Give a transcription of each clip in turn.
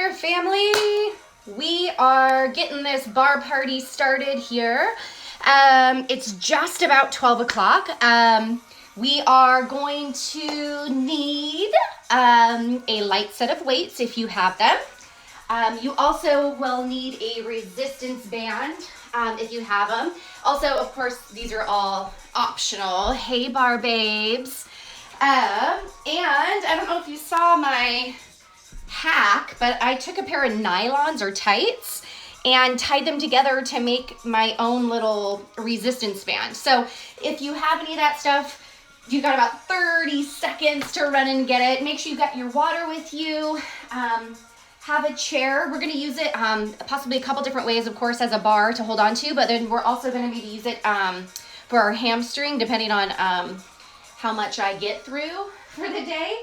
there, family. We are getting this bar party started here. It's just about 12 o'clock. We are going to need a light set of weights if you have them. You also will need a resistance band if you have them. Also, of course, these are all optional. Hey, bar babes. And I don't know if you saw my hack, but I took a pair of nylons or tights and tied them together to make my own little resistance band. So if you have any of that stuff, you've got about 30 seconds to run and get it. Make sure you got your water with you. Have a chair. We're going to use it possibly a couple different ways, of course, as a bar to hold on to, but then we're also going to maybe use it for our hamstring, depending on how much I get through for the day.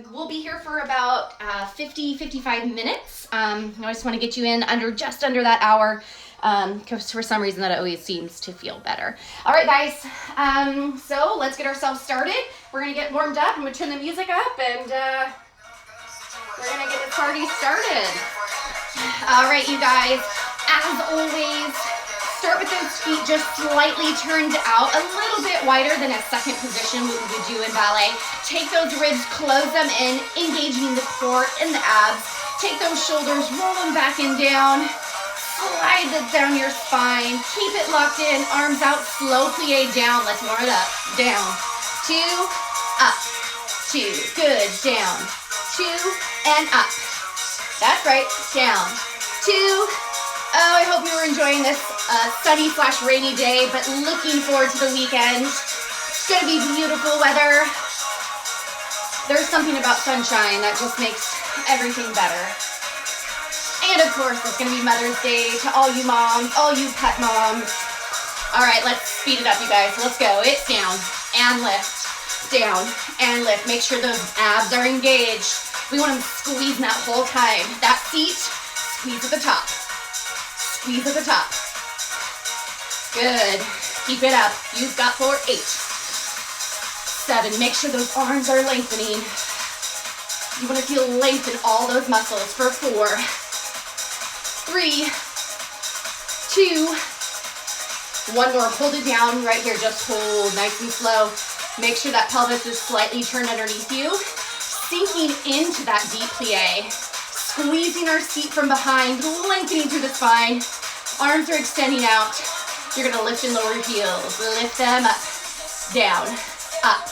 We'll be here for about 55 minutes. I just want to get you in just under that hour, because for some reason that always seems to feel better. All right, guys. So let's get ourselves started. We're going to get warmed up. I'm going to turn the music up, and we're going to get this party started. All right, you guys. As always, start with those feet just slightly turned out, a little bit wider than a second position we would do in ballet. Take those ribs, close them in, engaging the core and the abs. Take those shoulders, roll them back and down. Slide it down your spine. Keep it locked in. Arms out, slow plie down. Let's warm it up. Down, 2, up, 2. Good. Down, 2, and up. That's right. Down, 2. Oh, I hope you were enjoying this sunny/rainy day, but looking forward to the weekend. It's going to be beautiful weather. There's something about sunshine that just makes everything better. And of course, it's going to be Mother's Day to all you moms, all you pet moms. All right, let's speed it up, you guys. Let's go. It's down and lift, down and lift. Make sure those abs are engaged. We want them squeezing that whole time. That seat, squeeze at the top. Squeeze at the top. Good. Keep it up. You've got for 8, 7. Make sure those arms are lengthening. You want to feel length in all those muscles for 4, 3, 2, 1 more. Hold it down right here. Just hold nice and slow. Make sure that pelvis is slightly turned underneath you. Sinking into that deep plie. Squeezing our seat from behind, lengthening through the spine. Arms are extending out. You're going to lift and lower heels. Lift them up, down, up,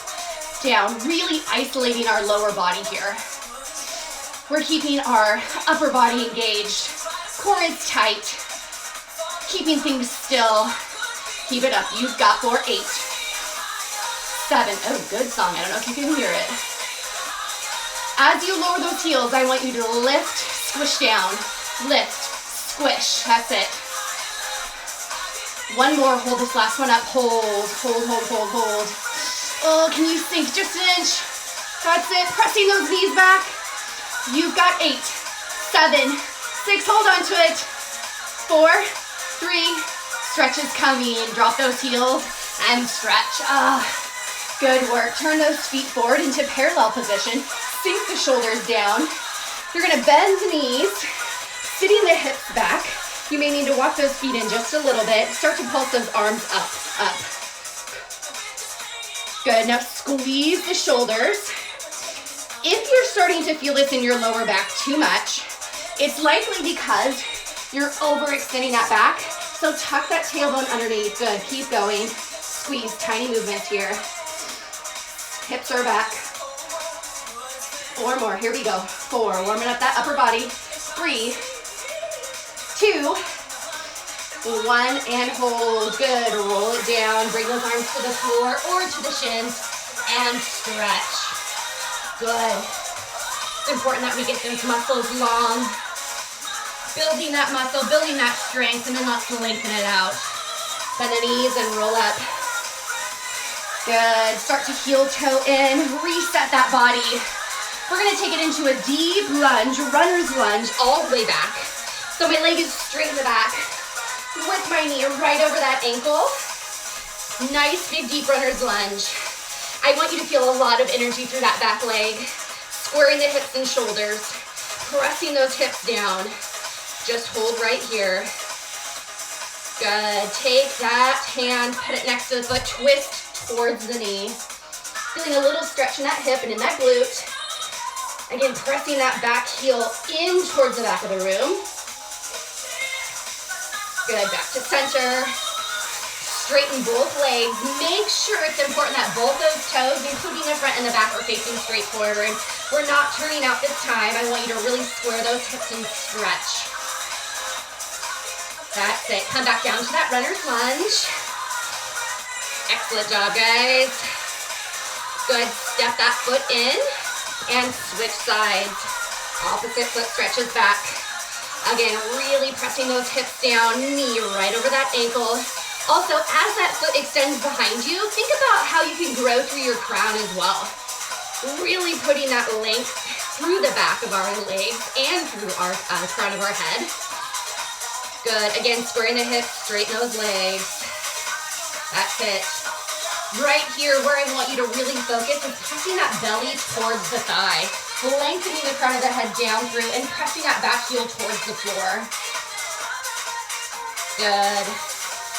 down. Really isolating our lower body here. We're keeping our upper body engaged. Core is tight. Keeping things still. Keep it up. You've got for 8, 7. Oh, good song. I don't know if you can hear it. As you lower those heels, I want you to lift, squish down, lift, squish. That's it. 1 more. Hold this last one up. Hold, hold, hold, hold, hold. Oh, can you sink just an inch? That's it. Pressing those knees back. You've got 8, 7, 6. Hold on to it. 4, 3. Stretch is coming. Drop those heels and stretch. Good work. Turn those feet forward into parallel position. Sink the shoulders down. You're going to bend the knees, sitting the hips back. You may need to walk those feet in just a little bit. Start to pulse those arms up, up. Good. Now squeeze the shoulders. If you're starting to feel this in your lower back too much, it's likely because you're overextending that back. So tuck that tailbone underneath. Good. Keep going. Squeeze. Tiny movements here. Hips are back. 4 more. Here we go. 4. Warming up that upper body. 3, 2, 1, and hold. Good. Roll it down. Bring those arms to the floor or to the shins and stretch. Good. It's important that we get those muscles long. Building that muscle, building that strength, and then let's lengthen it out. Bend the knees and roll up. Good. Start to heel toe in. Reset that body. We're going to take it into a deep lunge, runner's lunge, all the way back. So my leg is straight in the back. With my knee right over that ankle. Nice big deep runner's lunge. I want you to feel a lot of energy through that back leg. Squaring the hips and shoulders. pressing those hips down. Just hold right here. Good. Take that hand, put it next to the foot, twist towards the knee. Feeling a little stretch in that hip and in that glute. Again, pressing that back heel in towards the back of the room. Good. Back to center. Straighten both legs. Make sure it's important that both those toes, including the front and the back, are facing straight forward. We're not turning out this time. I want you to really square those hips and stretch. That's it. Come back down to that runner's lunge. Excellent job, guys. Good. Step that foot in and switch sides. Opposite foot stretches back. Again, really pressing those hips down, knee right over that ankle. Also, as that foot extends behind you, think about how you can grow through your crown as well. Really putting that length through the back of our legs and through our crown of our head. Good. Again, squaring the hips, straighten those legs. That's it. Right here, where I want you to really focus is pressing that belly towards the thigh, lengthening the crown of the head down through and pressing that back heel towards the floor. Good.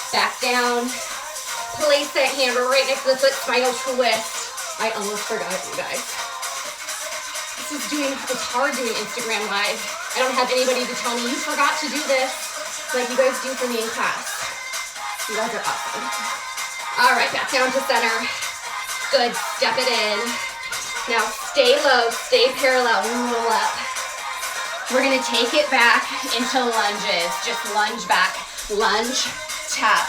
Back down. Place that hand right next to the foot, spinal twist. I almost forgot, you guys. It's hard doing Instagram Live. I don't have anybody to tell me, you forgot to do this, like you guys do for me in class. You guys are awesome. All right, back down to center. Good, step it in. Now stay low, stay parallel, roll up. We're gonna take it back into lunges. Just lunge back, lunge, tap.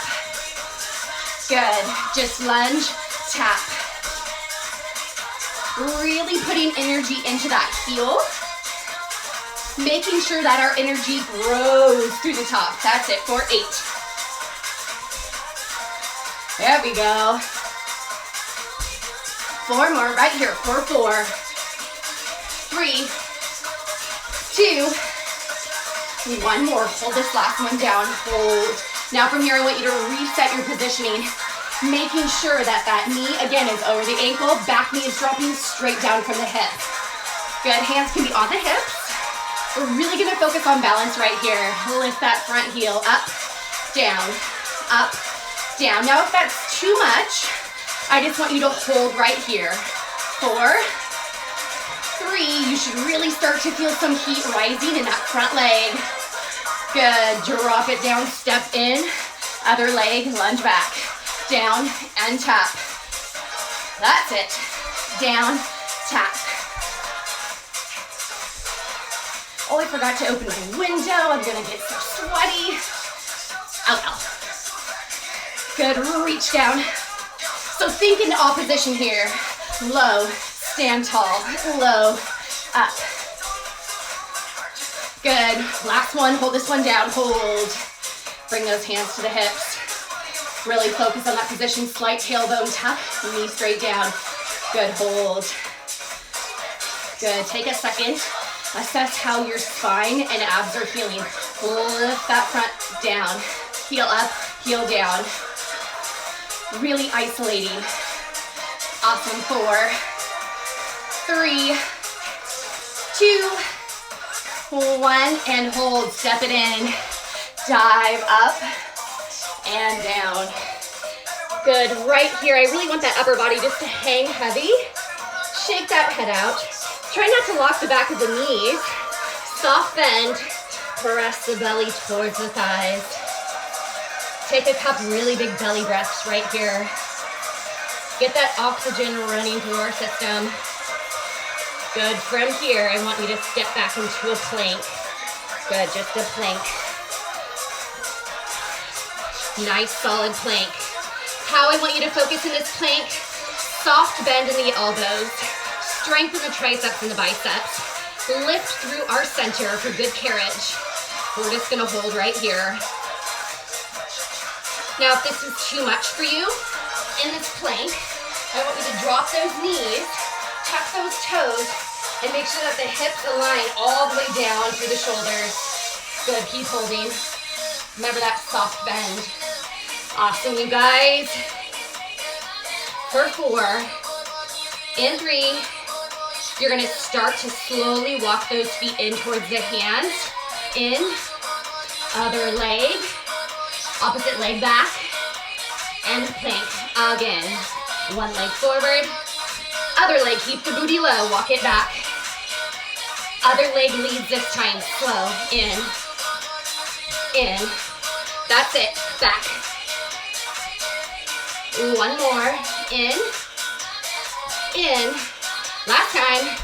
Good, just lunge, tap. Really putting energy into that heel. Making sure that our energy grows through the top. That's it for 8. There we go. 4 more right here for 4, 3, 2, 1 more. Hold this last one down. Hold. Now from here, I want you to reset your positioning, making sure that that knee, again, is over the ankle. Back knee is dropping straight down from the hip. Good. Hands can be on the hips. We're really going to focus on balance right here. Lift that front heel up, down, up, down. Now, if that's too much, I just want you to hold right here. 4, 3. You should really start to feel some heat rising in that front leg. Good. Drop it down, step in. Other leg, lunge back. Down and tap. That's it. Down, tap. Oh, I forgot to open my window. I'm gonna get so sweaty. Ow, ow. Good, reach down. So think in opposition here. Low, stand tall, low, up. Good, last one, hold this one down, hold. Bring those hands to the hips. Really focus on that position, slight tailbone tuck, knee straight down. Good, hold. Good, take a second. Assess how your spine and abs are feeling. Lift that front down. Heel up, heel down. Really isolating. Awesome. 4, 3, 2, 1, and hold. Step it in. Dive up and down. Good. Right here, I really want that upper body just to hang heavy. Shake that head out. Try not to lock the back of the knees. Soft bend. Press the belly towards the thighs. Take a couple really big belly breaths right here. Get that oxygen running through our system. Good. From here, I want you to step back into a plank. Good. Just a plank. Nice, solid plank. How I want you to focus in this plank. Soft bend in the elbows. Strengthen the triceps and the biceps. Lift through our center for good carriage. We're just gonna hold right here. Now, if this is too much for you in this plank, I want you to drop those knees, tuck those toes, and make sure that the hips align all the way down through the shoulders. Good, keep holding. Remember that soft bend. Awesome, you guys. For 4, in 3, You're gonna start to slowly walk those feet in towards the hands. In, other leg, opposite leg back, and plank again. One leg forward, other leg, keep the booty low, walk it back. Other leg leads this time, slow, in, that's it, back. One more, in, last time.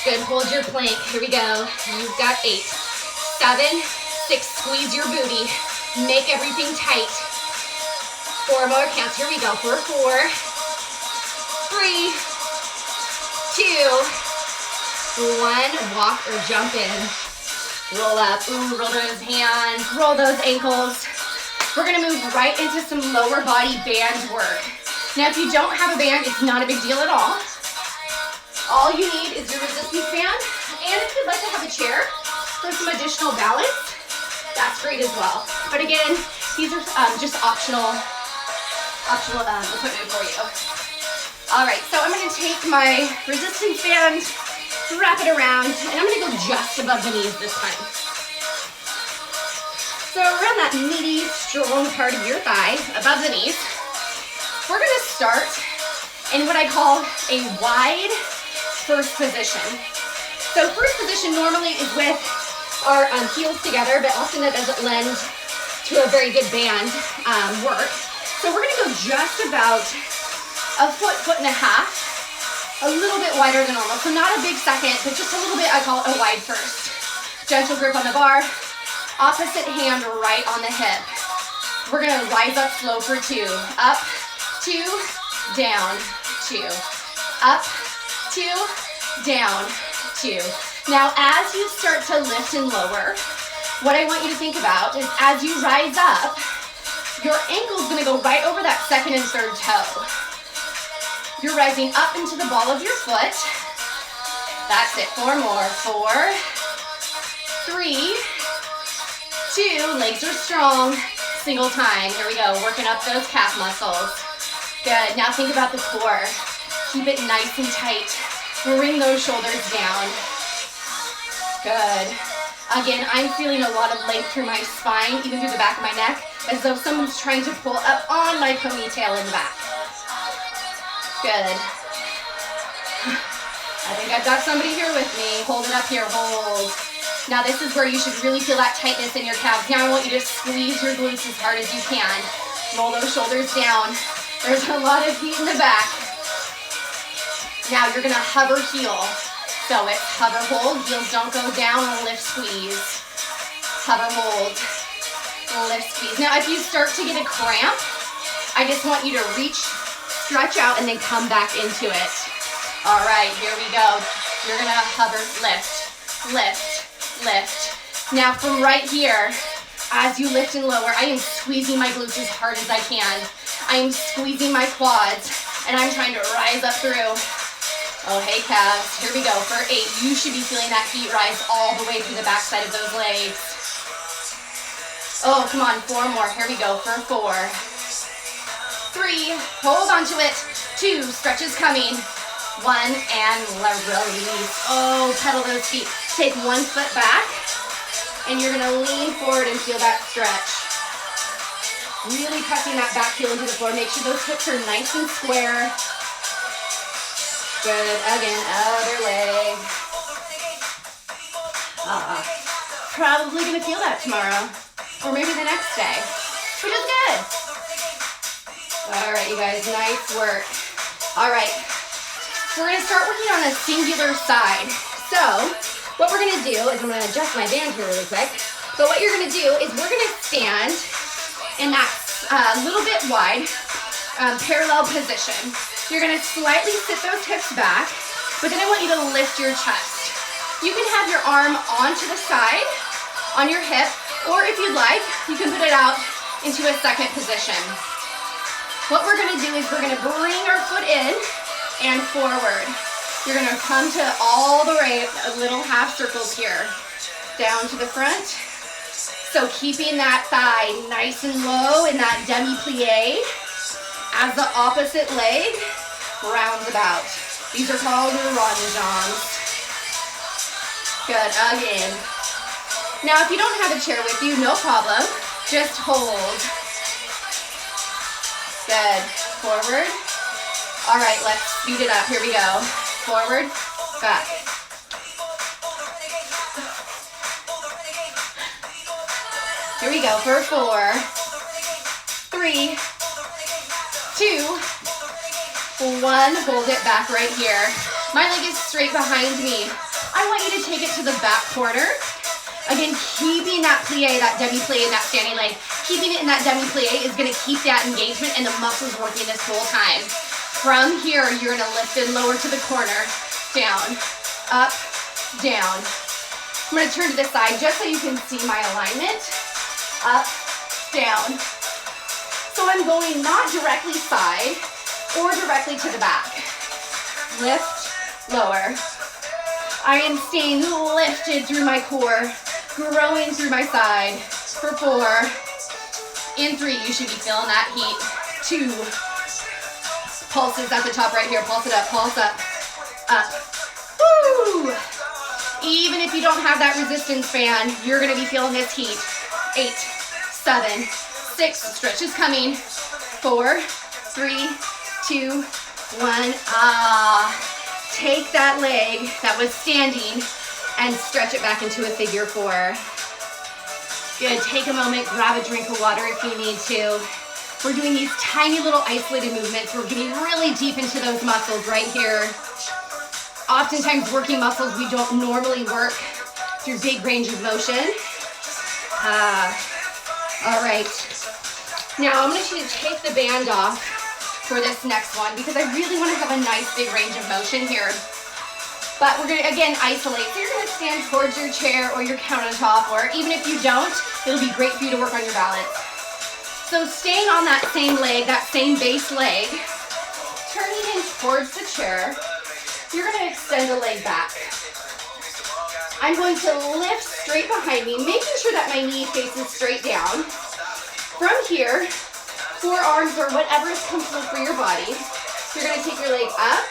Good, hold your plank, here we go. You've got 8, 7, 6, squeeze your booty, make everything tight. 4 more counts, here we go, for 4, 3, 2, 1, walk or jump in. Roll up, ooh, roll those hands, roll those ankles. We're gonna move right into some lower body band work. Now, if you don't have a band, it's not a big deal at all. All you need is your resistance band, and if you'd like to have a chair for some additional balance, that's great as well. But again, these are just optional equipment for you. All right, so I'm gonna take my resistance band, wrap it around, and I'm gonna go just above the knees this time. So around that meaty, strong part of your thigh, above the knees, we're gonna start in what I call a wide first position. So first position normally is with our heels together, but often that doesn't lend to a very good band work. So we're gonna go just about a foot and a half, a little bit wider than normal. So not a big second, but just a little bit, I call it a wide first. Gentle grip on the bar, opposite hand right on the hip. We're gonna rise up slow for 2. Up, 2, down, 2. Up, 2, down, 2. Now as you start to lift and lower, what I want you to think about is as you rise up, your ankle's gonna go right over that second and third toe. You're rising up into the ball of your foot. That's it, 4 more. 4, 3, 2, legs are strong. Single time, here we go, working up those calf muscles. Good, now think about the core. Keep it nice and tight. Bring those shoulders down. Good. Again, I'm feeling a lot of length through my spine, even through the back of my neck, as though someone's trying to pull up on my ponytail in the back. Good. I think I've got somebody here with me. Hold it up here, hold. Now this is where you should really feel that tightness in your calves. Now I want you to squeeze your glutes as hard as you can. Roll those shoulders down. There's a lot of heat in the back. Now you're gonna hover heel. So it's hover, hold, heels don't go down, lift, squeeze. Hover, hold, lift, squeeze. Now if you start to get a cramp, I just want you to reach, stretch out, and then come back into it. All right, here we go. You're gonna hover, lift, lift, lift. Now from right here, as you lift and lower, I am squeezing my glutes as hard as I can. I am squeezing my quads, and I'm trying to rise up through. Oh, hey calves, here we go for 8. You should be feeling that heat rise all the way through the backside of those legs. Oh, come on, 4 more, here we go for 4. 3, hold on to it. 2, stretches coming. 1, and release. Oh, pedal those feet. Take 1 foot back, and you're gonna lean forward and feel that stretch. Really pressing that back heel into the floor. Make sure those hips are nice and square. Good, again, other leg. Probably gonna feel that tomorrow, or maybe the next day, which is good. All right, you guys, nice work. All right, so we're gonna start working on a singular side. So what we're gonna do is I'm gonna adjust my band here really quick, but what you're gonna do is we're gonna stand in that little bit wide parallel position. You're gonna slightly sit those hips back, but then I want you to lift your chest. You can have your arm onto the side, on your hip, or if you'd like, you can put it out into a second position. What we're gonna do is we're gonna bring our foot in and forward. You're gonna come to all the way, little half circles here, down to the front. So keeping that thigh nice and low in that demi-plie as the opposite leg rounds about. These are called ranjans. Good, again. Now, if you don't have a chair with you, no problem. Just hold. Good. Forward. All right, let's speed it up. Here we go. Forward, back. Here we go for 4, 3, 2, 1. Hold it back right here. My leg is straight behind me. I want you to take it to the back corner. Again, keeping that plie, that demi-plie, that standing leg, keeping it in that demi-plie is gonna keep that engagement and the muscles working this whole time. From here, you're gonna lift and lower to the corner, down, up, down. I'm gonna turn to this side just so you can see my alignment. Up, down. So I'm going not directly side or directly to the back. Lift, lower. I am staying lifted through my core, growing through my side. For 4, in 3, you should be feeling that heat. 2, pulses at the top right here. Pulse it up, pulse up, up. Woo! Even if you don't have that resistance band, you're gonna be feeling this heat. 8, 7, 6, stretch is coming. 4, 3, 2, 1. Take that leg that was standing and stretch it back into a figure 4. Good, take a moment, grab a drink of water if you need to. We're doing these tiny little isolated movements. We're getting really deep into those muscles right here. Oftentimes working muscles we don't normally work through big range of motion. All right. Now I'm gonna need you to take the band off for this next one because I really want to have a nice big range of motion here. But we're gonna, again, isolate. So you're gonna stand towards your chair or your countertop, or even if you don't, it'll be great for you to work on your balance. So staying on that same leg, that same base leg, turning in towards the chair, you're gonna extend the leg back. I'm going to lift straight behind me, making sure that my knee faces straight down. From here, forearms or whatever is comfortable for your body. You're gonna take your leg up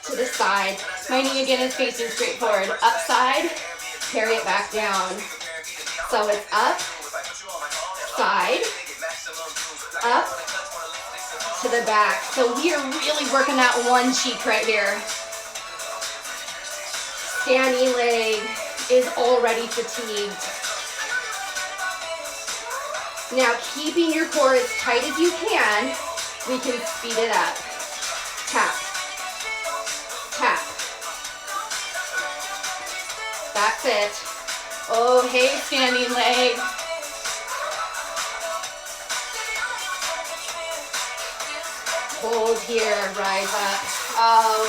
to the side. My knee again is facing straight forward. Up side, carry it back down. So it's up, side, up, to the back. So we are really working that one cheek right here. Standing leg is already fatigued. Now, keeping your core as tight as you can, we can speed it up. Tap, tap. That's it. Oh, hey, standing leg. Hold here, rise up. Oh,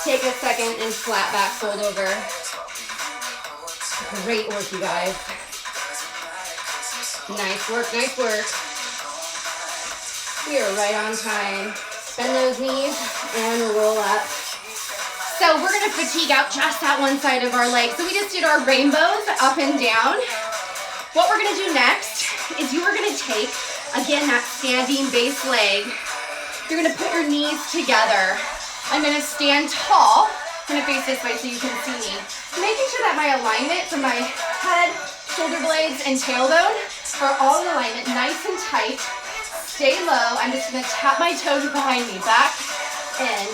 take a second and flat back, fold over. Great work, you guys. Nice work, nice work. We are right on time. Bend those knees and roll up. So we're gonna fatigue out just that one side of our leg. So we just did our rainbows up and down. What we're gonna do next is you are gonna take, again, that standing base leg. You're gonna put your knees together. I'm gonna stand tall. I'm gonna face this way so you can see me. Making sure that my alignment from my head, shoulder blades, and tailbone are all in alignment, nice and tight. Stay low. I'm just gonna tap my toes behind me, back, in.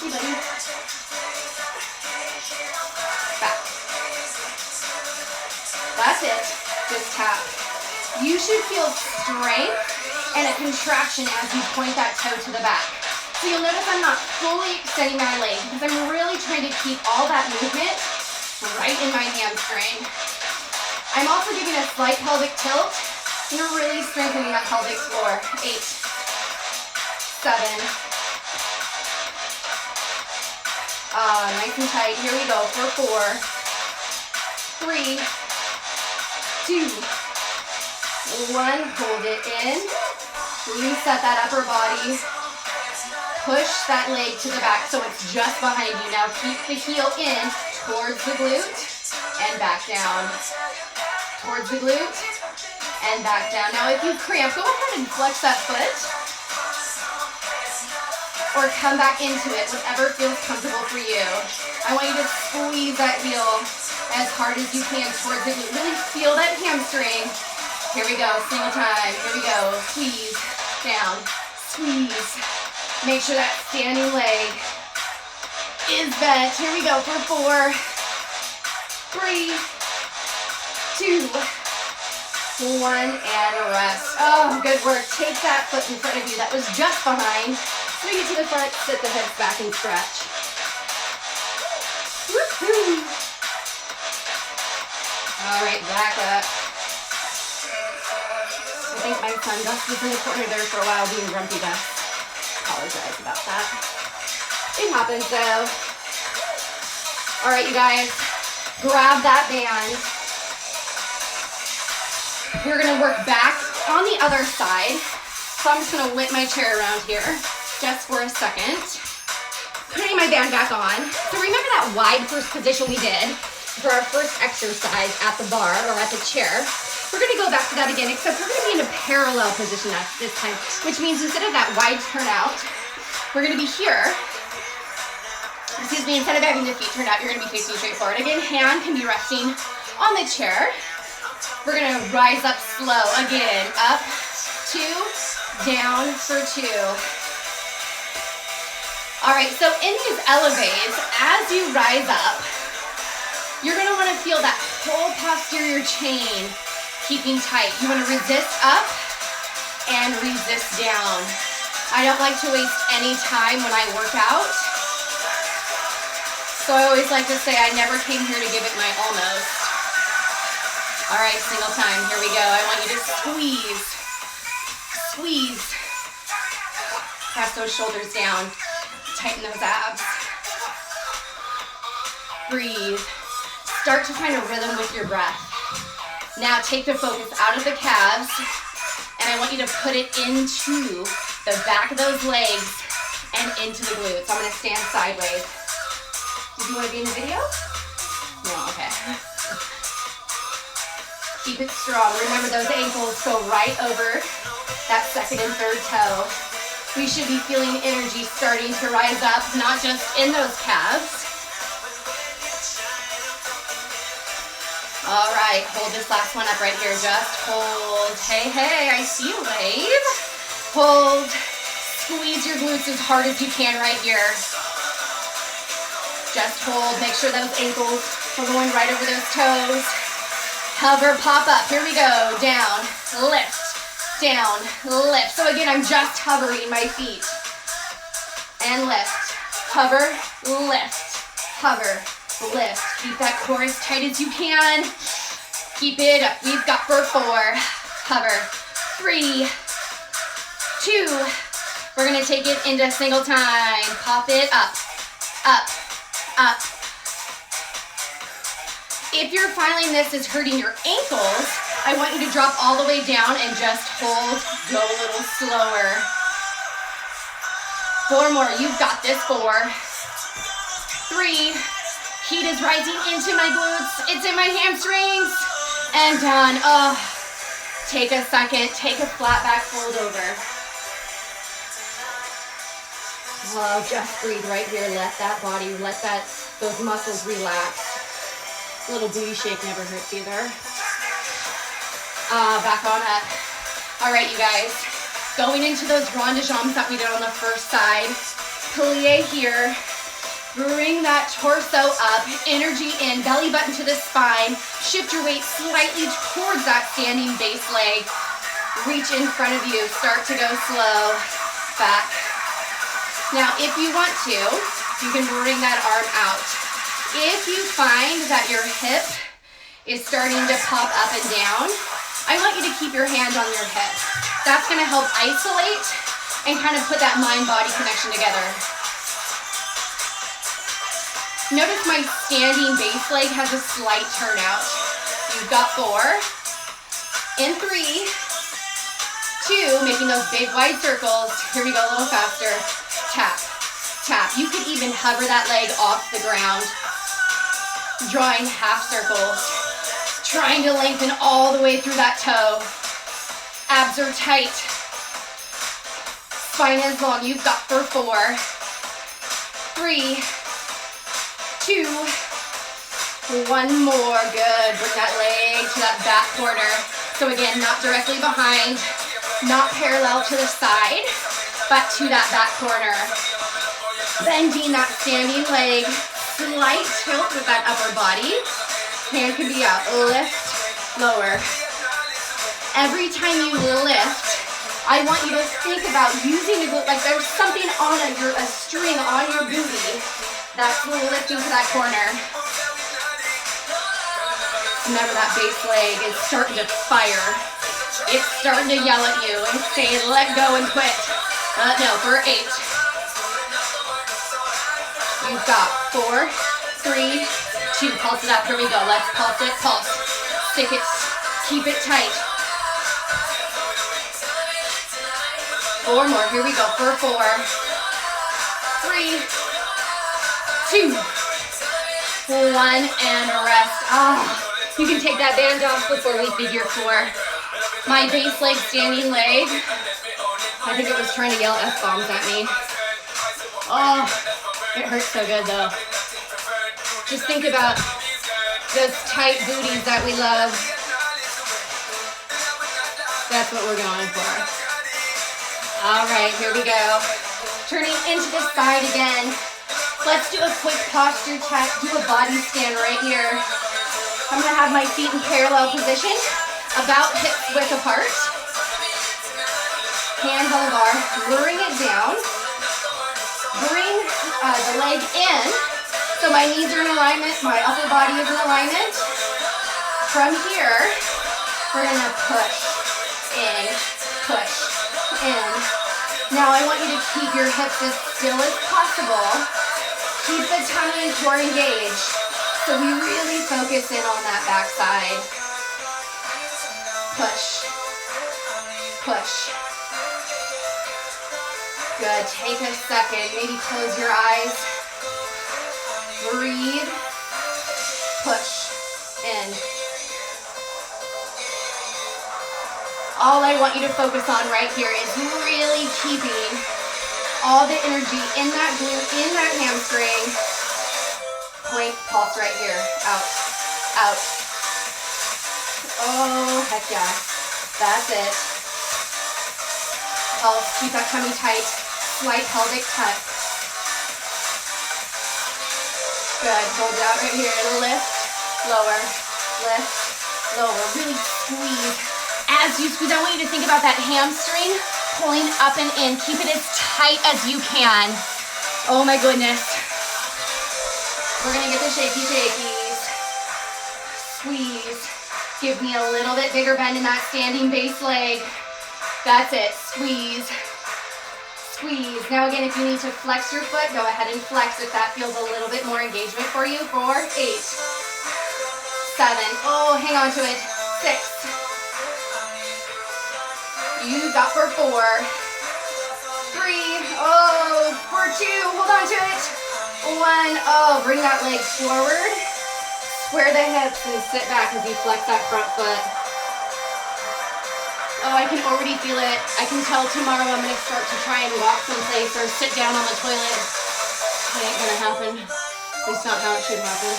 Hey, buddy. Back. That's it. Just tap. You should feel strength and a contraction as you point that toe to the back. So you'll notice I'm not fully extending my leg because I'm really trying to keep all that movement right in my hamstring. I'm also giving a slight pelvic tilt and really strengthening that pelvic floor. 8, 7. Nice and tight. Here we go for 4, 3, 2, 1. Hold it in. Reset that upper body. Push that leg to the back so it's just behind you. Now keep the heel in towards the glute and back down. Towards the glute and back down. Now if you cramp, go ahead and flex that foot. or come back into it, whatever feels comfortable for you. I want you to squeeze that heel as hard as you can towards it. Really feel that hamstring. Here we go, single time. Here we go, squeeze, down, squeeze. Make sure that standing leg is bent. Here we go for 4, 3, 2, 1, and rest. Oh, good work. Take that foot in front of you that was just behind. Swing it to the front, sit the hips back and stretch. Woo-hoo. All right, back up. I think my son Gus was in the corner there for a while being grumpy Gus. Apologize about that. It happens though. All right, you guys, grab that band. We're gonna work back on the other side. So I'm just gonna whip my chair around here just for a second. Putting my band back on. So remember that wide first position we did for our first exercise at the bar or at the chair? We're gonna go back to that again, except we're gonna be in a parallel position this time, which means instead of that wide turnout, we're gonna be here. Excuse me, instead of having the feet turned out, you're gonna be facing straight forward. Again, hand can be resting on the chair. We're gonna rise up slow. Again, up, 2, down for 2. All right, so in these elevates, as you rise up, you're gonna wanna feel that whole posterior chain keeping tight. You wanna resist up and resist down. I don't like to waste any time when I work out. So I always like to say I never came here to give it my almost. All right, single time, here we go. I want you to squeeze, squeeze. Press those shoulders down, tighten those abs. Breathe. Start to find a rhythm with your breath. Now take the focus out of the calves, and I want you to put it into the back of those legs and into the glutes. I'm gonna stand sideways. Did you want to be in the video? No, okay. Keep it strong. Remember those ankles go right over that second and third toe. We should be feeling energy starting to rise up, not just in those calves. All right, hold this last one up right here. Just hold. Hey, hey, I see you, wave. Hold. Squeeze your glutes as hard as you can right here. Just hold. Make sure those ankles are going right over those toes. Hover, pop up. Here we go. Down, lift, down, lift. So again, I'm just hovering my feet. And lift. Hover, lift, hover, lift. Keep that core as tight as you can. Keep it up. We've got for 4. Hover. 3, 2. We're going to take it into single time. Pop it up, up, up. If you're finding this is hurting your ankles, I want you to drop all the way down and just hold. Go a little slower. 4 more. You've got this. 4, 3. Heat is rising into my glutes. It's in my hamstrings. And done. Oh, take a second. Take a flat back fold over. Oh, just breathe right here. Let that body, those muscles relax. A little booty shake never hurts either. Back on up. All right, you guys. Going into those rond de jambes that we did on the first side. Plie here. Bring that torso up. Energy in. Belly button to the spine. Shift your weight slightly towards that standing base leg. Reach in front of you. Start to go slow. Back. Now, if you want to, you can bring that arm out. If you find that your hip is starting to pop up and down, I want you to keep your hand on your hip. That's gonna help isolate and kind of put that mind-body connection together. Notice my standing base leg has a slight turnout. You've got 4. In 3, 2, making those big wide circles. Here we go, a little faster. Tap, tap. You could even hover that leg off the ground. Drawing half circles. Trying to lengthen all the way through that toe. Abs are tight. Spine is long. You've got for 4, 3, 2, 1 more. Good. Bring that leg to that back corner. So again, not directly behind, not parallel to the side, but to that back corner. Bending that standing leg. Slight tilt with that upper body. Hand can be out. Lift, lower. Every time you lift, I want you to think about using the glute like there's something on a string on your booty that's lifting to that corner. Remember that base leg is starting to fire. It's starting to yell at you and say, let go and quit. No, for 8. You've got 4, 3, 2. Pulse it up. Here we go. Let's pulse it. Pulse. Stick it. Keep it tight. 4 more. Here we go. For 4, 3, 2, 1, and rest. You can take that band off before we figure 4. My base leg, standing leg. I think it was trying to yell F-bombs at me. Oh, it hurts so good though. Just think about those tight booties that we love. That's what we're going for. All right, here we go. Turning into the side again. Let's do a quick posture check. Do a body scan right here. I'm gonna have my feet in parallel position, about hips width apart. Hands on the bar, luring it down. Bring the leg in, so my knees are in alignment, my upper body is in alignment. From here, we're gonna push in, push in. Now I want you to keep your hips as still as possible. Keep the tummy and core engaged. So we really focus in on that back side. Push, push. Good, take a second, maybe close your eyes. Breathe, push, in. All I want you to focus on right here is really keeping all the energy in that glute, in that hamstring. Point, pulse right here. Out, out. Oh, heck yeah. That's it. Pulse, keep that tummy tight. Slight pelvic tuck. Good, hold it out right here. Lift, lower, lift, lower. Really squeeze. As you squeeze, I want you to think about that hamstring pulling up and in. Keep it as tight as you can. Oh my goodness. We're gonna get the shaky shakies. Squeeze. Give me a little bit bigger bend in that standing base leg. That's it, squeeze. Squeeze. Now again, if you need to flex your foot, go ahead and flex if that feels a little bit more engagement for you. 4, 8, 7. Oh, hang on to it. 6. You got for 4. 3. Oh, for 2. Hold on to it. 1. Oh, bring that leg forward. Square the hips and sit back as you flex that front foot. Oh, I can already feel it. I can tell tomorrow I'm going to start to try and walk someplace or sit down on the toilet. It ain't going to happen. At least not how it should happen.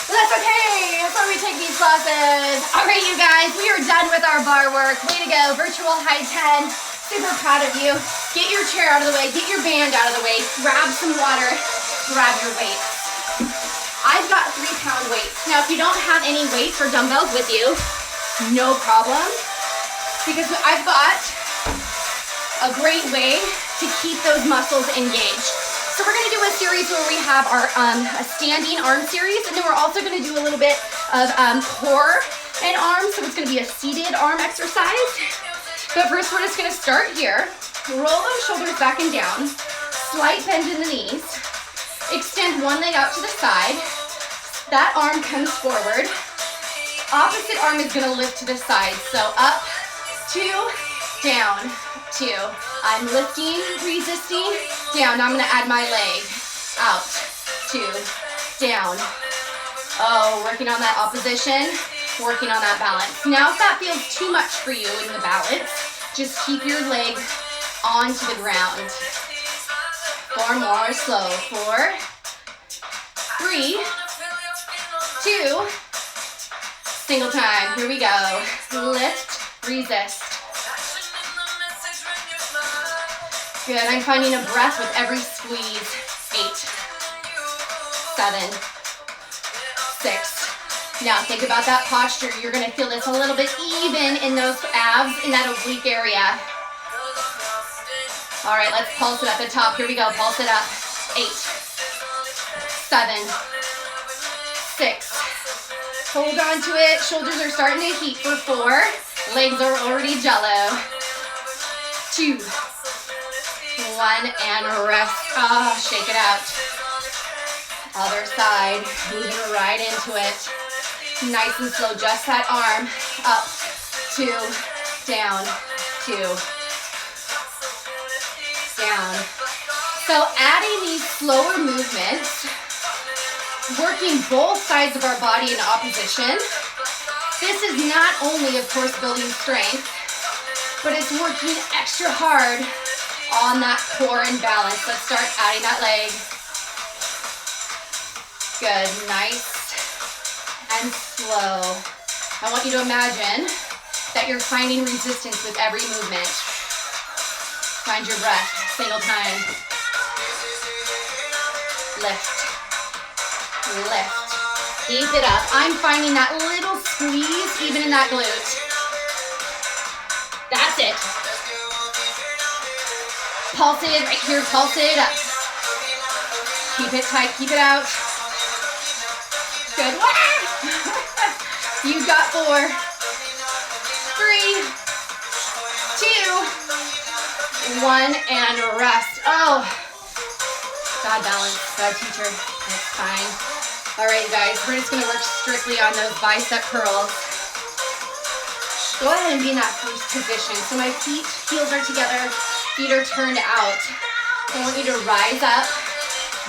But that's okay. That's why we take these classes. All right, you guys, we are done with our bar work. Way to go. Virtual high 10. Super proud of you. Get your chair out of the way. Get your band out of the way. Grab some water. Grab your weights. I've got 3-pound weights. Now, if you don't have any weights or dumbbells with you, no problem. Because I've got a great way to keep those muscles engaged. So we're going to do a series where we have our a standing arm series, and then we're also going to do a little bit of core and arms. So it's going to be a seated arm exercise. But first, we're just going to start here. Roll those shoulders back and down. Slight bend in the knees. Extend one leg out to the side. That arm comes forward. Opposite arm is going to lift to the side. So up, 2, down, 2. I'm lifting, resisting, down. Now I'm going to add my leg. Out, 2, down. Oh, working on that opposition. Working on that balance. Now if that feels too much for you in the balance, Just keep your leg onto the ground. 4 more, slow. 4, 3, 2, single time. Here we go. Lift, resist. Good, I'm finding a breath with every squeeze. 8, 7, 6. Now think about that posture. You're gonna feel this a little bit even in those abs, in that oblique area. All right, let's pulse it at the top. Here we go, pulse it up. 8, 7, 6. Hold on to it. Shoulders are starting to heat for 4. Legs are already jello. 2, 1, and rest. Oh, shake it out. Other side, moving right into it. Nice and slow, just that arm. Up, 2, down, 2, down. So adding these slower movements, working both sides of our body in opposition. This is not only, of course, building strength, but it's working extra hard on that core and balance. Let's start adding that leg. Good, nice and slow. I want you to imagine that you're finding resistance with every movement. Find your breath, single time. Lift, lift. Keep it up. I'm finding that little squeeze even in that glute. That's it. Pulse it right here, pulse it up. Keep it tight, keep it out. Good. You've got 4, 3, 2, 1, and rest. Oh, bad balance, bad teacher. That's fine. All right, guys, we're just gonna work strictly on those bicep curls. Go ahead and be in that first position. So my heels are together, feet are turned out. I want you to rise up,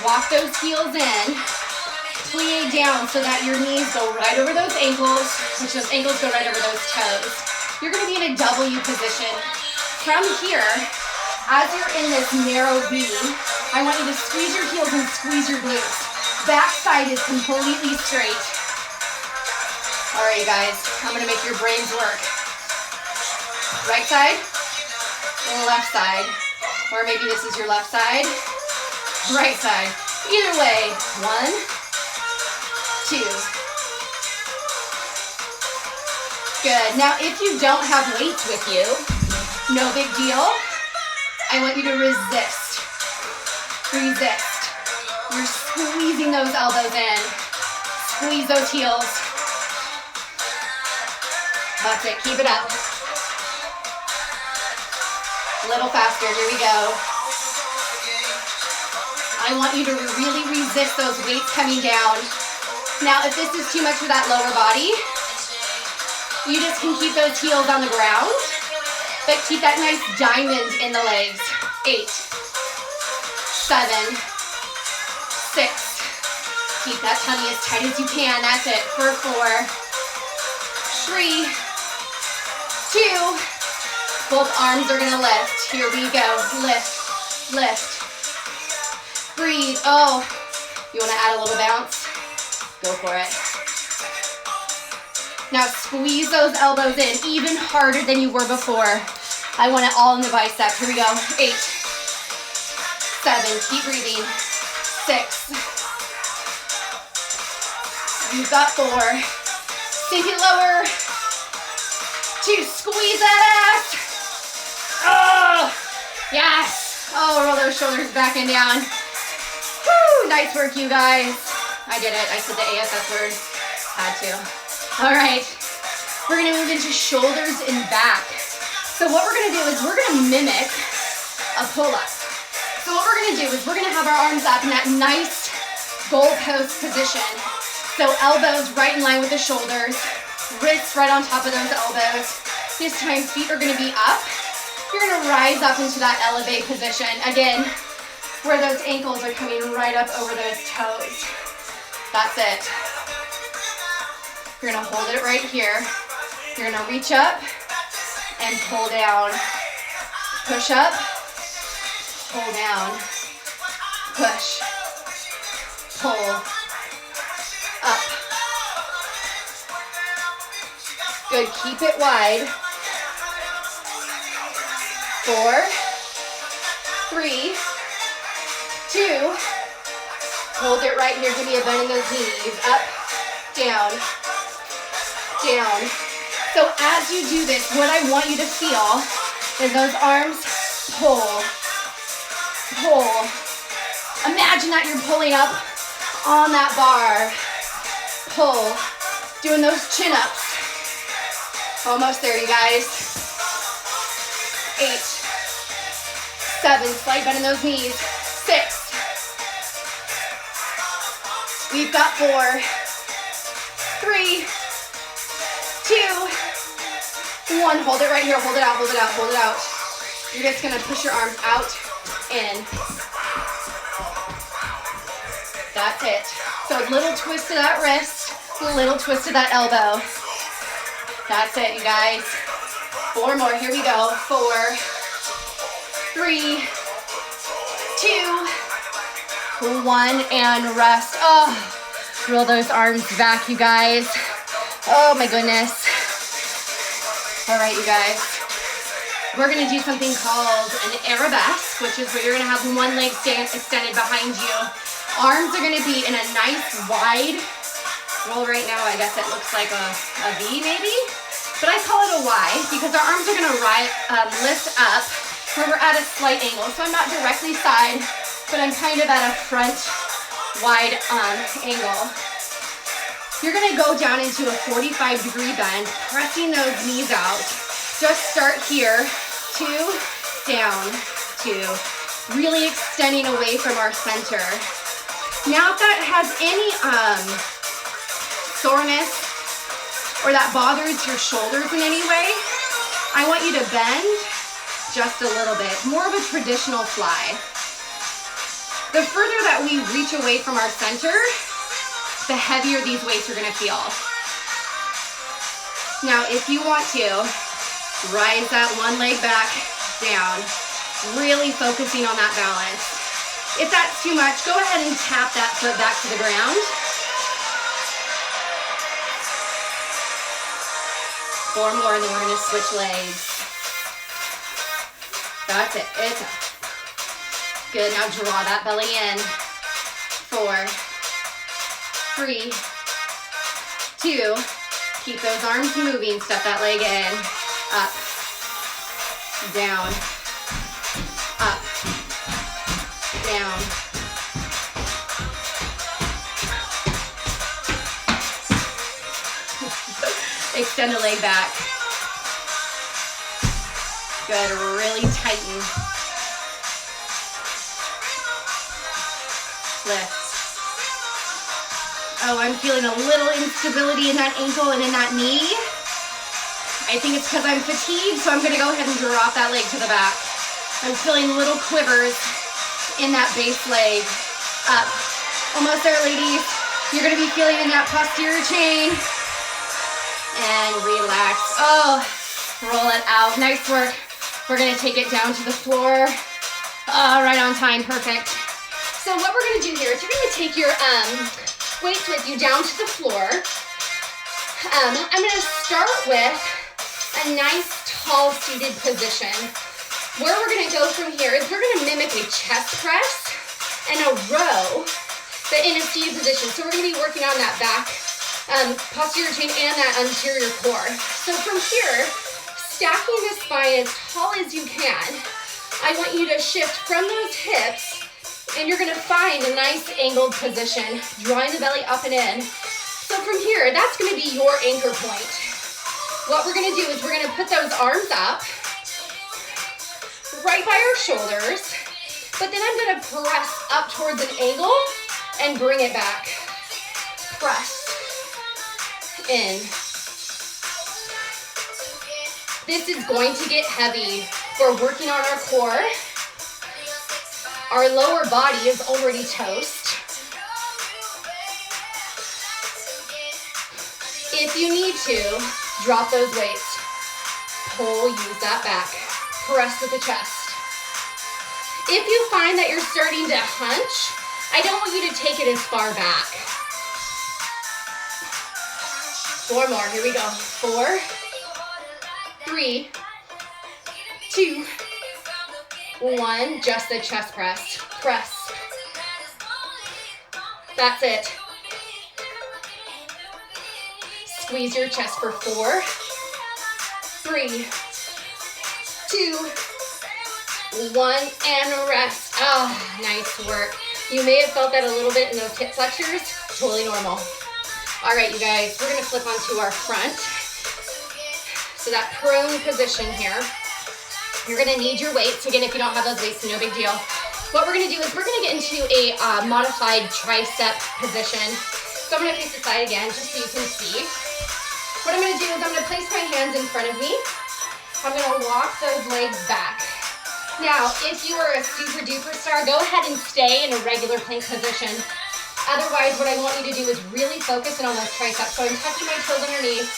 walk those heels in, plie down so that your knees go right over those ankles, which those ankles go right over those toes. You're gonna be in a W position. From here, as you're in this narrow V, I want you to squeeze your heels and squeeze your glutes. Back side is completely straight. All right, guys, I'm gonna make your brains work. Right side, left side, or maybe this is your left side, right side. Either way, 1, 2. Good. Now, if you don't have weights with you, no big deal. I want you to resist. Resist. You're squeezing those elbows in. Squeeze those heels. That's it. Keep it up. A little faster. Here we go. I want you to really resist those weights coming down. Now, if this is too much for that lower body, you just can keep those heels on the ground, but keep that nice diamond in the legs. 8, 7, 6. Keep that tummy as tight as you can. That's it. For 4, 3, 2. Both arms are gonna lift. Here we go. Lift, lift. Breathe. Oh, you wanna add a little bounce? Go for it. Now squeeze those elbows in even harder than you were before. I want it all in the bicep. Here we go. 8, 7, keep breathing. 6. You've got 4. Sink it lower. 2, squeeze that ass. Oh, yes. Oh, roll those shoulders back and down. Woo, nice work, you guys. I did it. I said the ASS word. Had to. All right. We're going to move into shoulders and back. So what we're going to do is we're going to mimic a pull-up. So what we're going to do is we're going to have our arms up in that nice goalpost position. So elbows right in line with the shoulders. Wrists right on top of those elbows. This time feet are going to be up. You're going to rise up into that elevate position. Again, where those ankles are coming right up over those toes. That's it. You're gonna hold it right here. You're gonna reach up and pull down. Push up, pull down, push, pull, up. Good, keep it wide. 4, 3, 2, hold it right here. Give me a bend in those knees. Up, down, down. So as you do this, what I want you to feel is those arms pull, pull. Imagine that you're pulling up on that bar. Pull, doing those chin-ups. Almost there, you guys. 8, 7, slight bend in those knees. 6. We've got 4, 3, 2, 1. Hold it right here. Hold it out, hold it out, hold it out. You're just gonna push your arms out, in. That's it. So little twist to that wrist, little twist to that elbow. That's it, you guys. 4 more, here we go. 4, 3, 2, 1, and rest. Oh, roll those arms back, you guys. Oh my goodness. All right, you guys. We're gonna do something called an arabesque, which is where you're gonna have one leg extended behind you. Arms are gonna be in a nice wide roll right now. I guess it looks like a V maybe, but I call it a Y because our arms are gonna lift up where we're at a slight angle. So I'm not directly side, but I'm kind of at a front wide angle. You're gonna go down into a 45-degree bend, pressing those knees out. Just start here, 2, down, 2. Really extending away from our center. Now if that has any soreness or that bothers your shoulders in any way, I want you to bend just a little bit, more of a traditional fly. The further that we reach away from our center, the heavier these weights are gonna feel. Now, if you want to, rise that one leg back, down, really focusing on that balance. If that's too much, go ahead and tap that foot back to the ground. 4 more, and then we're gonna switch legs. That's it, it's up. Good, now draw that belly in. 4, 3, 2, keep those arms moving, step that leg in. Up, down, up, down. Extend the leg back. Good, really tighten. Lift. Oh, I'm feeling a little instability in that ankle and in that knee. I think it's because I'm fatigued, so I'm gonna go ahead and drop that leg to the back. I'm feeling little quivers in that base leg. Up. Almost there, ladies. You're gonna be feeling in that posterior chain. And relax. Oh, roll it out. Nice work. We're gonna take it down to the floor. Oh, right on time, perfect. So what we're gonna do here is you're gonna take your weights with you down to the floor. I'm gonna start with a nice tall seated position. Where we're gonna go from here is we're gonna mimic a chest press and a row, but in a seated position. So we're gonna be working on that back posterior chain and that anterior core. So from here, stacking the spine as tall as you can, I want you to shift from those hips and you're gonna find a nice angled position, drawing the belly up and in. So from here, that's gonna be your anchor point. What we're gonna do is we're gonna put those arms up, right by our shoulders, but then I'm gonna press up towards an angle and bring it back. Press in. This is going to get heavy. We're working on our core. Our lower body is already toast. If you need to, drop those weights. Pull, use that back. Press with the chest. If you find that you're starting to hunch, I don't want you to take it as far back. 4 more, here we go. 4, 3, 2, 1, just the chest press. Press. That's it. Squeeze your chest for 4, 3, 2, 1, and rest. Oh, nice work. You may have felt that a little bit in those hip flexors. Totally normal. All right, you guys, we're gonna flip onto our front. So that prone position here. You're gonna need your weights. Again, if you don't have those weights, no big deal. What we're gonna do is we're gonna get into a modified tricep position. So I'm gonna face the side again, just so you can see. What I'm gonna do is I'm gonna place my hands in front of me. I'm gonna walk those legs back. Now, if you are a super duper star, go ahead and stay in a regular plank position. Otherwise, what I want you to do is really focus in on those triceps. So I'm touching my toes underneath,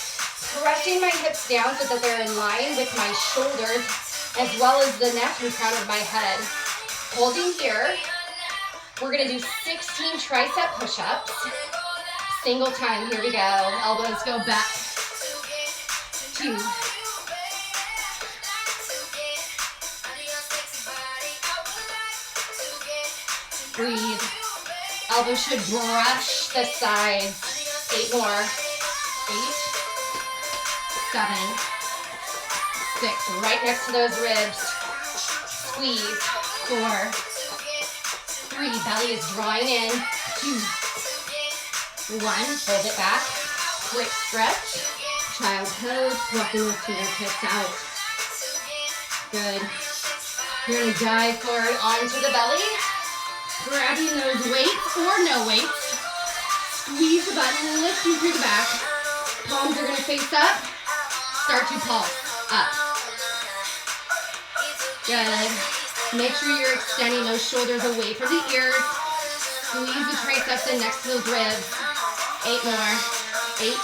pressing my hips down so that they're in line with my shoulders, as well as the neck and crown of my head. Holding here, we're gonna do 16 tricep push-ups. Single time, here we go. Elbows go back. 2. Breathe. Elbows should brush the sides. 8 more. 8, 7, 6. Right next to those ribs. Squeeze. 4, 3. Belly is drawing in. 2, 1. Hold it back. Quick stretch. Child pose. Walking those fingertips out. Good. You're going to dive forward onto the belly. Grabbing those weights or no weights. Squeeze the butt and lifting through the back. Palms are going to face up. Start to pulse up. Good. Make sure you're extending those shoulders away from the ears. Squeeze the triceps in next to those ribs. 8 more. 8,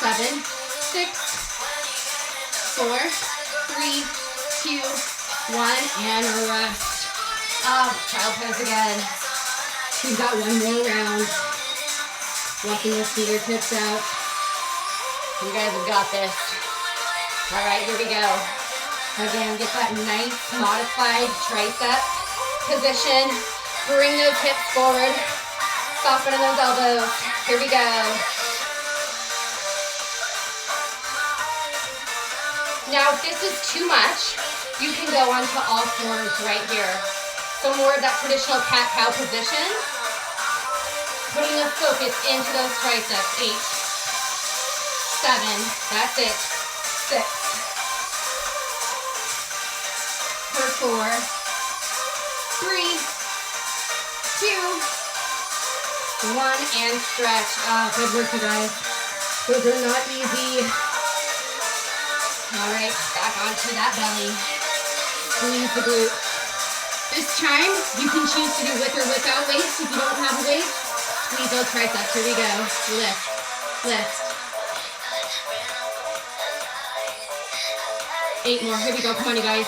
7, 6, 4, 3, 2, 1, and rest. Child pose again. We've got 1 more round. Walking those fingertips out. You guys have got this. All right, here we go. Again, get that nice modified tricep position. Bring those hips forward. Soften those elbows. Here we go. Now, if this is too much, you can go onto all fours right here. So more of that traditional cat-cow position. Putting the focus into those triceps. 8, 7, that's it. 6, for 4, 3, 2, 1, and stretch. Good work, you guys. Those are not easy. All right, back onto that belly. Squeeze the glute. This time, you can choose to do with or without weights. If you don't have weights, squeeze those triceps. Here we go. Lift, lift. 8 more. Here we go. Come on, you guys.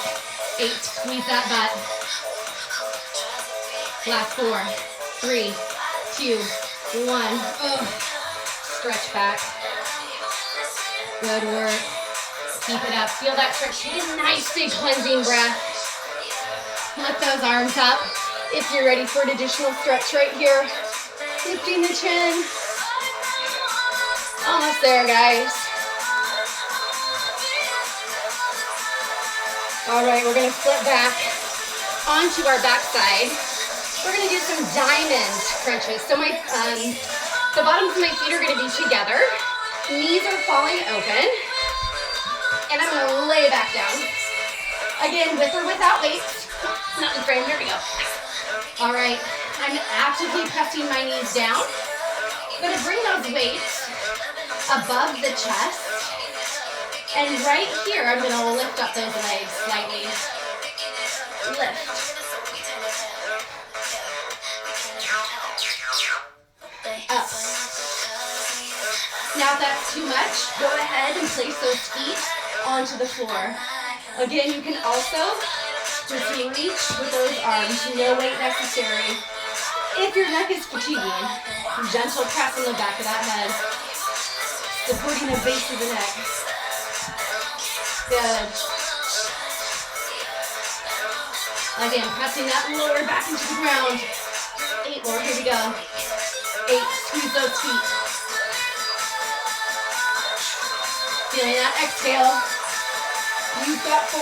8. Squeeze that butt. Last 4, 3, 2, 1. Ugh. Stretch back. Good work. Keep it up. Feel that stretch. Take a nice big cleansing breath. Lift those arms up. If you're ready for an additional stretch right here. Lifting the chin. Almost there, guys. All right, we're gonna flip back onto our back side. We're gonna do some diamond crunches. So the bottoms of my feet are gonna be together. Knees are falling open. And I'm gonna lay back down. Again, with or without weights. Not in frame, here we go. All right, I'm actively pressing my knees down. I'm gonna bring those weights above the chest. And right here, I'm gonna lift up those legs slightly. Lift. Up. Now if that's too much, go ahead and place those feet onto the floor. Again, you can also Just reach with those arms, no weight necessary. If your neck is fatiguing, gentle press on the back of that head, supporting the base of the neck. Good. Again, pressing that lower back into the ground. 8 more, here we go. 8, squeeze those feet. Feeling that exhale. You've got 4,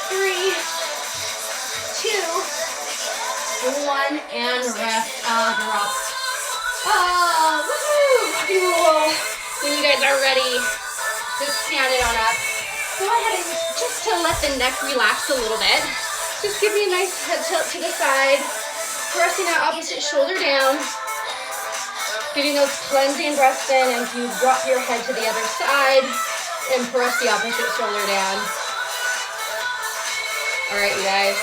3, 2, 1, and rest. Drop. Woohoo! Rock and roll. When you guys are ready, just stand it on up. Go ahead and just to let the neck relax a little bit. Just give me a nice head tilt to the side. Pressing that opposite shoulder down. Getting those cleansing breaths in as you drop your head to the other side and press the opposite shoulder down. All right, you guys.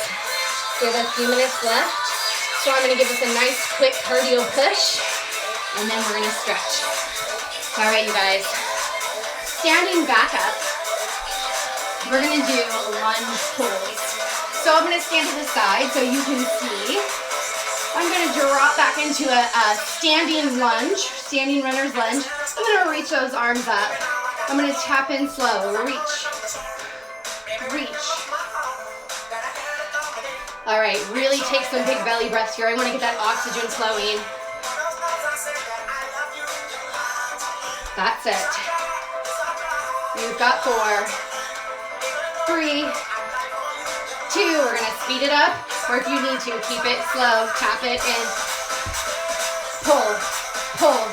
We have a few minutes left. So I'm gonna give us a nice quick cardio push and then we're gonna stretch. All right, you guys. Standing back up, we're gonna do lunge pulls. So I'm gonna stand to the side so you can see. I'm gonna drop back into a standing lunge, standing runner's lunge. I'm gonna reach those arms up. I'm gonna tap in slow, reach, reach. All right, really take some big belly breaths here. I wanna get that oxygen flowing. That's it. You've got 4, 3, 2. We're gonna speed it up, or if you need to, keep it slow. Tap it in. Pull, pull.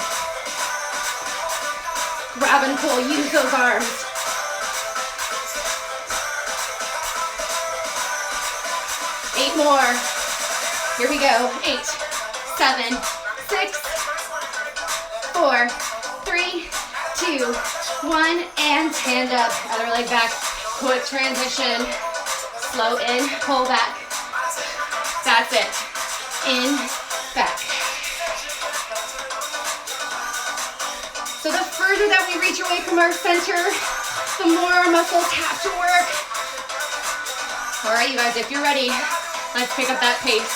Grab and pull, use those arms. Eight more. Here we go. 8, 7, 6, 4, 3, 2, 1, and stand up. Other leg back. Quick transition. Slow in, pull back. That's it. In, back. So the further that we reach away from our center, the more our muscles have to work. All right, you guys, if you're ready, let's pick up that pace.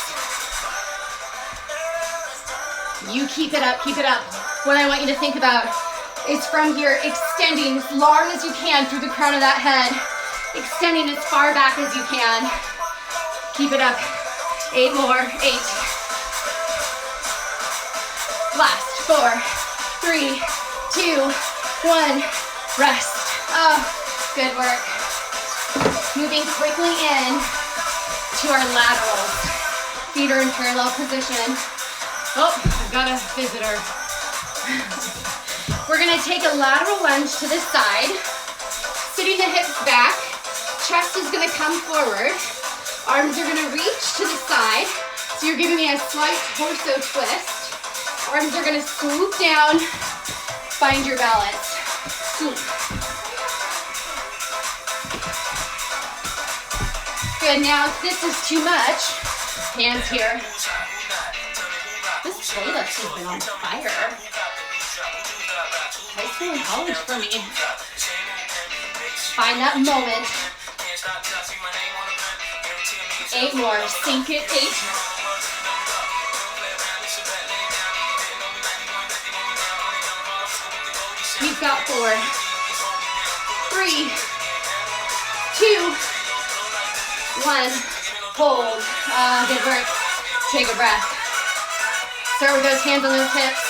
You keep it up, keep it up. What I want you to think about is from here, extending as long as you can through the crown of that head. Extending as far back as you can. Keep it up. 8 more. 8. Last. 4, 3, 2, 1. Rest. Oh, good work. Moving quickly in to our laterals. Feet are in parallel position. Oh, I've got a visitor. We're gonna take a lateral lunge to the side. Sitting the hips back. Chest is gonna come forward. Arms are gonna reach to the side. So you're giving me a slight torso twist. Arms are gonna swoop down. Find your balance. Swoop. Good, now if this is too much, hands here. This playlist has been on fire. High school and college for me. Find that moment. 8 more, sink it, 8. We've got 4, 3, 2, 1. Hold, good work. Take a breath. Start with those hands on those hips.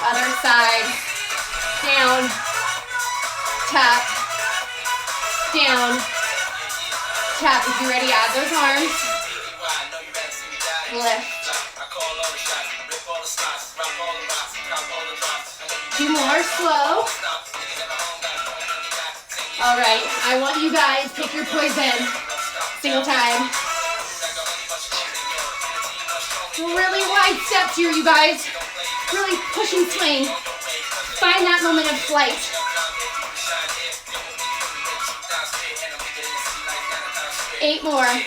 Other side, down, tap, down, tap. If you're ready, add those arms. Lift. 2 more, slow. All right, I want you guys, pick your poison. Single time. Really wide steps here, you guys. Really push and swing. Find that moment of flight. 8 more. 8.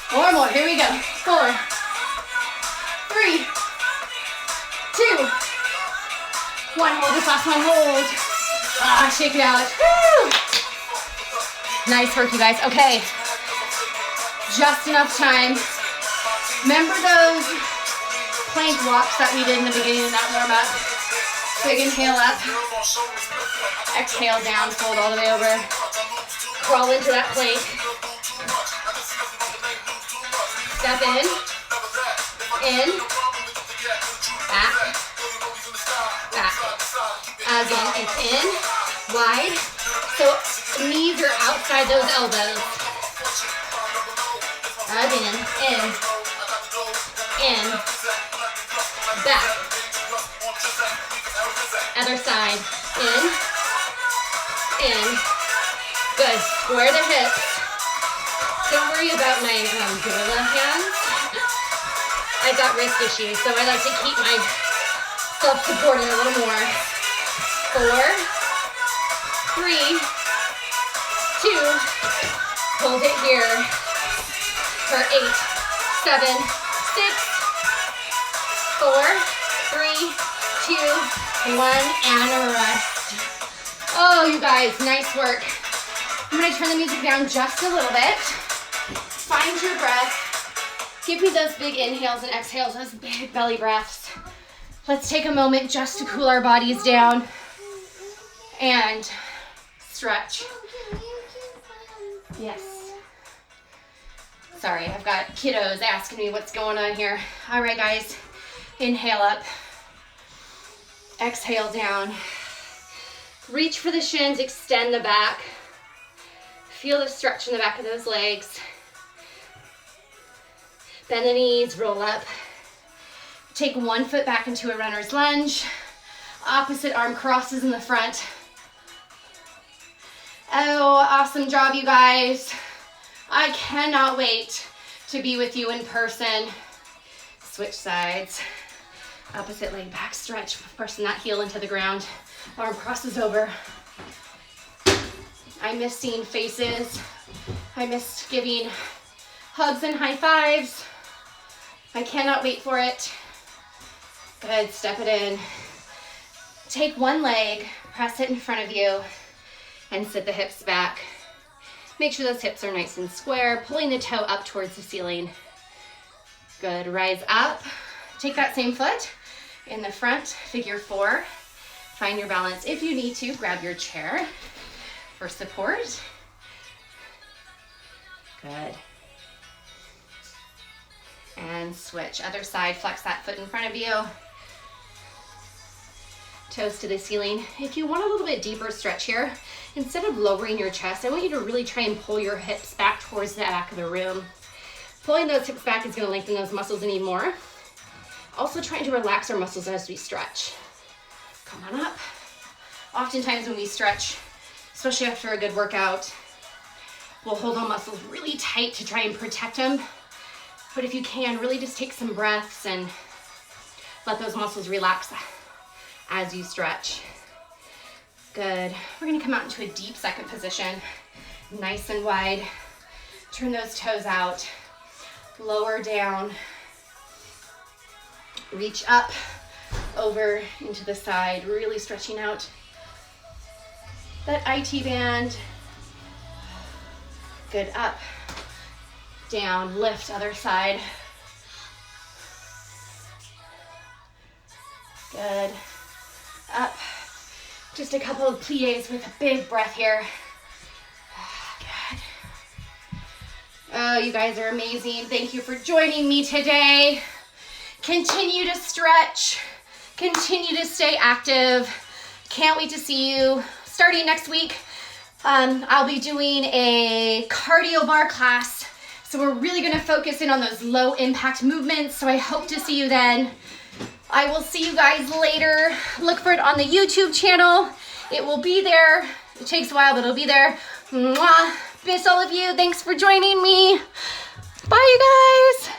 Four more. Here we go. 4, 3, 2, One hold, this last one, hold. Ah, shake it out. Woo! Nice work, you guys. Okay, just enough time. Remember those plank walks that we did in the beginning of that warm up? Big inhale up. Exhale down, fold all the way over. Crawl into that plank. Step in, back, back. Again, it's in, wide. So knees are outside those elbows. Again, in, back. Other side, in. Good, square the hips. Don't worry about my gorilla hands. I've got wrist issues, so I like to keep myself supported a little more. 4, 3, 2, hold it here for 8, 7, 6, 4, 3, 2, 1, and a rest. Oh, you guys, nice work. I'm gonna turn the music down just a little bit. Find your breath. Give me those big inhales and exhales, those big belly breaths. Let's take a moment just to cool our bodies down and stretch. Yes. Sorry, I've got kiddos asking me what's going on here. All right, guys, inhale up, exhale down. Reach for the shins, extend the back. Feel the stretch in the back of those legs. Bend the knees, roll up. Take one foot back into a runner's lunge. Opposite arm crosses in the front. Oh, awesome job, you guys. I cannot wait to be with you in person. Switch sides. Opposite leg back stretch. Pressing that heel into the ground. Arm crosses over. I miss seeing faces. I miss giving hugs and high fives. I cannot wait for it. Good, step it in. Take one leg, press it in front of you, and sit the hips back. Make sure those hips are nice and square, pulling the toe up towards the ceiling. Good, rise up. Take that same foot in the front, figure 4. Find your balance. If you need to, grab your chair for support. Good. And switch. Other side, flex that foot in front of you. Toes to the ceiling. If you want a little bit deeper stretch here, instead of lowering your chest, I want you to really try and pull your hips back towards the back of the room. Pulling those hips back is going to lengthen those muscles any more. Also trying to relax our muscles as we stretch. Come on up. Oftentimes when we stretch, especially after a good workout, we'll hold our muscles really tight to try and protect them. But if you can, really just take some breaths and let those muscles relax as you stretch. Good. We're gonna come out into a deep second position. Nice and wide. Turn those toes out. Lower down. Reach up, over into the side, really stretching out that IT band. Good, up, down, lift, other side. Good, up. Just a couple of plies with a big breath here. Good. Oh, you guys are amazing. Thank you for joining me today. Continue to stretch. Continue to stay active. Can't wait to see you. Starting next week, I'll be doing a cardio bar class. So we're really gonna focus in on those low impact movements. So I hope to see you then. I will see you guys later. Look for it on the YouTube channel. It will be there. It takes a while, but it'll be there. Mwah. Miss all of you. Thanks for joining me. Bye, you guys.